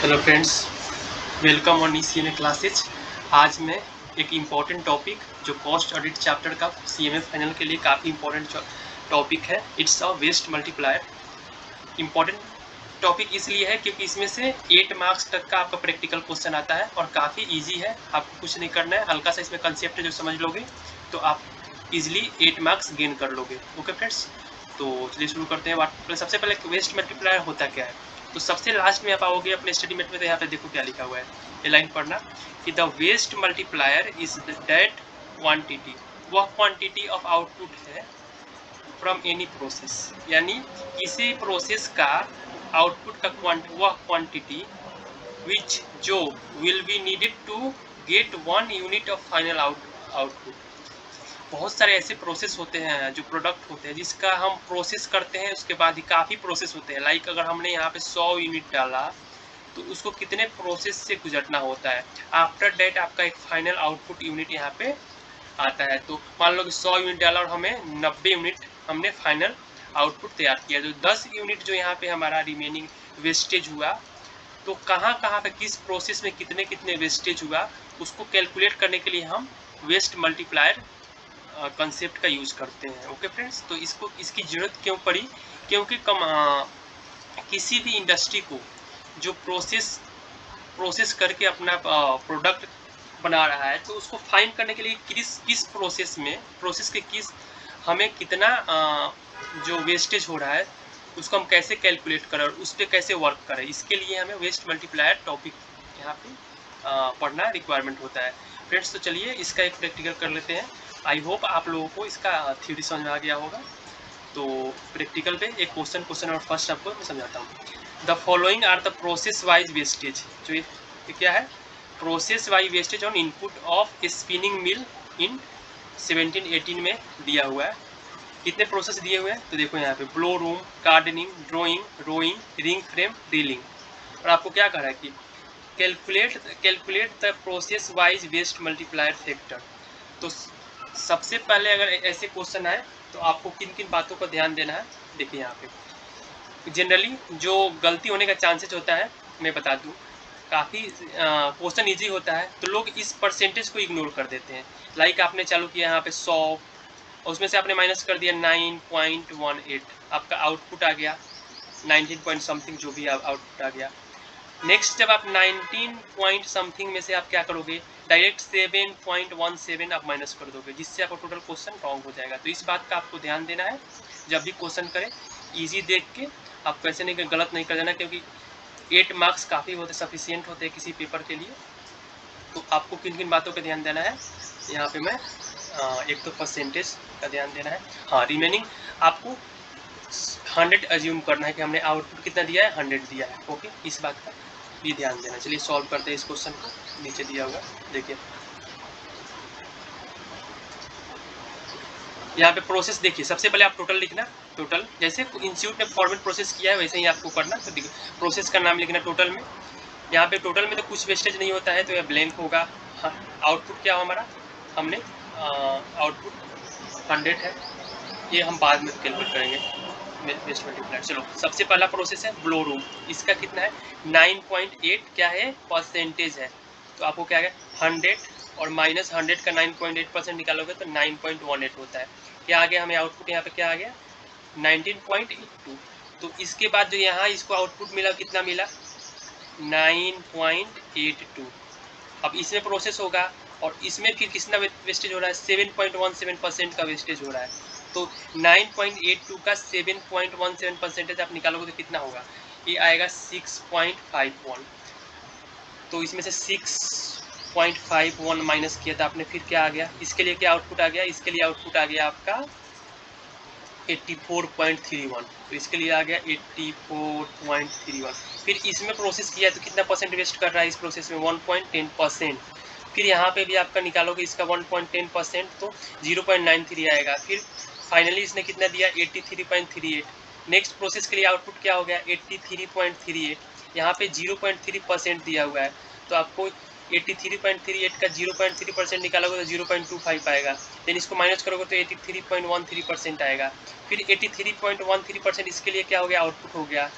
Hello friends, welcome on CMA classes. आज मैं एक इम्पॉर्टेंट टॉपिक जो कॉस्ट ऑडिट चैप्टर का सीएमए फाइनल के लिए काफ़ी इम्पोर्टेंट टॉपिक है। It's a waste multiplier. Important topic इसलिए है क्योंकि इसमें से 8 मार्क्स तक का आपका प्रैक्टिकल क्वेश्चन आता है और काफ़ी इजी है। आपको कुछ नहीं करना है, हल्का सा इसमें कंसेप्ट है जो समझ लोगे तो आप इजीली 8 मार्क्स गेन कर लोगे। ओके फ्रेंड्स, तो चलिए शुरू करते हैं। सबसे पहले वेस्ट मल्टीप्लायर होता क्या है, तो सबसे लास्ट में आप आओगे अपने स्टडी मेट में, तो यहाँ पे देखो क्या लिखा हुआ है, ये लाइन पढ़ना कि the waste multiplier is that quantity, वह क्वांटिटी ऑफ आउटपुट है फ्रॉम एनी प्रोसेस, यानी किसी प्रोसेस का आउटपुट का वह क्वांटिटी विच जो will be needed to get 1 unit of final output. बहुत सारे ऐसे प्रोसेस होते हैं जो प्रोडक्ट होते हैं जिसका हम प्रोसेस करते हैं, उसके बाद ही काफ़ी प्रोसेस होते हैं। लाइक अगर हमने यहाँ पे 100 यूनिट डाला तो उसको कितने प्रोसेस से गुजरना होता है, आफ्टर डेट आपका एक फाइनल आउटपुट यूनिट यहाँ पे आता है। तो मान लो कि 100 यूनिट डाला और हमें 90 यूनिट हमने फाइनल आउटपुट तैयार किया, तो 10 यूनिट जो यहाँ पे हमारा रिमेनिंग वेस्टेज हुआ, तो कहाँ कहाँ पे किस प्रोसेस में कितने कितने वेस्टेज हुआ उसको कैलकुलेट करने के लिए हम वेस्ट मल्टीप्लायर कंसेप्ट का यूज़ करते हैं। ओके फ्रेंड्स, तो इसकी ज़रूरत क्यों पड़ी, क्योंकि किसी भी इंडस्ट्री को जो प्रोसेस करके अपना प्रोडक्ट बना रहा है, तो उसको फाइंड करने के लिए किस प्रोसेस के किस हमें कितना जो वेस्टेज हो रहा है उसको हम कैसे कैलकुलेट करें और उस पर कैसे वर्क करें, इसके लिए हमें वेस्ट मल्टीप्लायर टॉपिक यहाँ पे पढ़ना रिक्वायरमेंट होता है। फ्रेंड्स, तो चलिए इसका एक प्रैक्टिकल कर लेते हैं। आई होप आप लोगों को इसका थ्योरी समझ में आ गया होगा। तो प्रैक्टिकल पे एक क्वेश्चन और फर्स्ट आपको मैं समझाता हूँ। The following are the process wise wastage. जो ये क्या है, process wise wastage on input of spinning mill in 1718 में दिया हुआ है। कितने प्रोसेस दिए हुए हैं, तो देखो यहाँ पे blow room, gardening, drawing, roving, ring frame, drilling. और आपको क्या कह रहा है कि calculate the process wise waste multiplier factor. तो सबसे पहले अगर ऐसे क्वेश्चन आए तो आपको किन किन बातों का ध्यान देना है। देखिए यहाँ पे जनरली जो गलती होने का चांसेस होता है मैं बता दूँ, काफ़ी क्वेश्चन इजी होता है तो लोग इस परसेंटेज को इग्नोर कर देते हैं। लाइक आपने चालू किया यहाँ पे 100 और उसमें से आपने माइनस कर दिया 9.18, आपका आउटपुट आ गया 19 पॉइंट समथिंग, जो भी आउटपुट आ गया। नेक्स्ट जब आप 19 पॉइंट समथिंग में से आप क्या करोगे, डायरेक्ट 7.17 आप माइनस कर दोगे, जिससे आपका टोटल क्वेश्चन रॉन्ग हो जाएगा। तो इस बात का आपको ध्यान देना है, जब भी क्वेश्चन करें इजी देख के, आपको ऐसे नहीं गलत नहीं कर देना, क्योंकि 8 मार्क्स काफ़ी होते सफिशियंट होते हैं किसी पेपर के लिए। तो आपको किन किन बातों का ध्यान देना है यहाँ पे मैं एक तो परसेंटेज का ध्यान देना है। हाँ, रिमेनिंग आपको 100 अज्यूम करना है कि हमने आउटपुट कितना दिया है, 100 दिया है। ओके, इस बात का भी ध्यान देना। चलिए सॉल्व करते हैं इस क्वेश्चन को। नीचे दिया हुआ देखिए, यहाँ पे प्रोसेस देखिए, सबसे पहले आप टोटल लिखना। टोटल जैसे इंस्टीट्यूट ने फॉर्मेट प्रोसेस किया है वैसे ही आपको करना। तो प्रोसेस का नाम लिखना टोटल में। यहाँ पे टोटल में तो कुछ वेस्टेज नहीं होता है तो यह ब्लैंक होगा। हाँ, आउटपुट क्या हो हमारा, हमने आउटपुट 100 है, ये हम बाद में कैलकुलेट करेंगे वेस्ट मल्टीप्लायर। चलो, सबसे पहला प्रोसेस है ब्लो रूम, इसका कितना है 9.8, क्या है परसेंटेज है। तो आपको क्या है 100 और माइनस 100 का 9.8% निकालोगे तो 9.18 होता है। क्या आ गया हमें आउटपुट, यहाँ पे क्या आ गया 19.82। तो इसके बाद जो यहाँ इसको आउटपुट मिला कितना मिला 9.82। अब इसमें प्रोसेस होगा और इसमें फिर कितना वेस्टेज हो रहा है 7.17% का वेस्टेज हो रहा है। तो 9.82 का 7.17% आप निकालोगे तो कितना होगा, ये आएगा 6.51। तो इसमें से 6.51 माइनस किया था आपने, फिर क्या आ गया, इसके लिए क्या आउटपुट आ गया, इसके लिए आउटपुट आ गया आपका 84.31। तो इसके लिए आ गया 84.31। फिर इसमें प्रोसेस किया तो कितना परसेंट वेस्ट कर रहा है इस प्रोसेस में 1.10%। फिर यहाँ पे भी आपका निकालोगे इसका 1.10%, तो 0.93 आएगा। फिर फाइनली इसने कितना दिया 83.38। नेक्स्ट प्रोसेस के लिए आउटपुट क्या हो गया 83.38। यहाँ पे 0.3% दिया हुआ है, तो आपको 83.38 का 0.3% निकालोगे तो 0.25 आएगा। देन इसको माइनस करोगे तो 83.13% आएगा। फिर 83.13% इसके लिए क्या हो गया आउटपुट हो गया।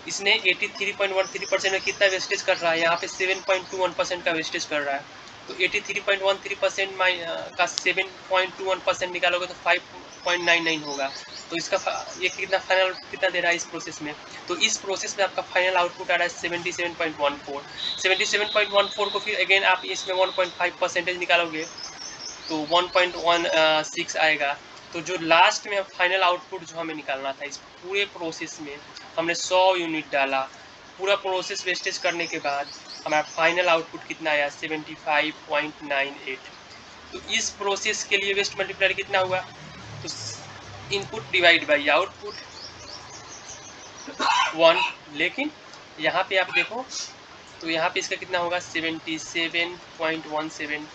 इसने 83.13% में कितना वेस्टेज कर रहा है, यहाँ पे 7.21% का वेस्टेज कर रहा है। तो 83.13% का 7.21% निकालोगे तो 5.99 होगा। तो इसका ये कितना फाइनल कितना दे रहा है इस प्रोसेस में। तो इस प्रोसेस में आपका फाइनल आउटपुट आ रहा है 77.14। 77.14 को फिर अगेन आप इसमें 1.5% निकालोगे तो 1.16 आएगा। तो जो लास्ट में फाइनल आउटपुट जो हमें निकालना था इस पूरे प्रोसेस में, हमने 100 यूनिट डाला। पूरा प्रोसेस वेस्टेज करने के बाद हमारा फाइनल आउटपुट कितना आया, 75.98। तो इस प्रोसेस के लिए वेस्ट मल्टीप्लायर कितना हुआ, तो इनपुट डिवाइड बाई आउटपुट 1। लेकिन यहाँ पे आप देखो तो यहाँ पे इसका कितना होगा, 77.17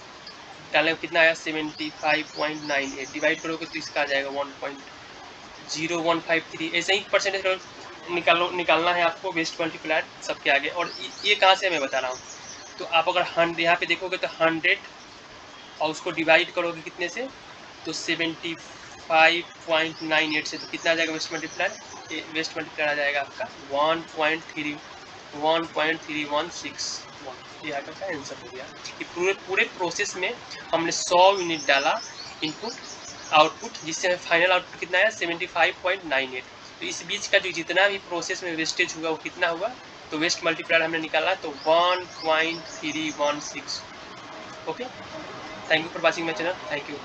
डालने को कितना आया, 75.98। डिवाइड करोगे तो इसका आ जाएगा 1.0153। ऐसे ही परसेंटेज निकालना है आपको वेस्ट मल्टीप्लायर सबके आगे। और ये कहाँ से मैं बता रहा हूँ, तो आप अगर 100 यहाँ पे देखोगे तो 100 और उसको डिवाइड करोगे कितने से, तो 75.98 से, तो कितना आ जाएगा वेस्ट मल्टीप्लायर, वेस्ट मल्टीप्लायर आ जाएगा आपका 1.3161। ये आपका आंसर हो गया कि पूरे प्रोसेस में हमने 100 यूनिट डाला इनपुट आउटपुट, जिससे हमें फाइनल आउटपुट कितना आया, 75.98। तो इस बीच का जो जितना भी प्रोसेस में वेस्टेज हुआ वो कितना हुआ, तो वेस्ट मल्टीप्लायर हमने निकाला तो 1.316। Okay, thank you for watching my channel, thank you.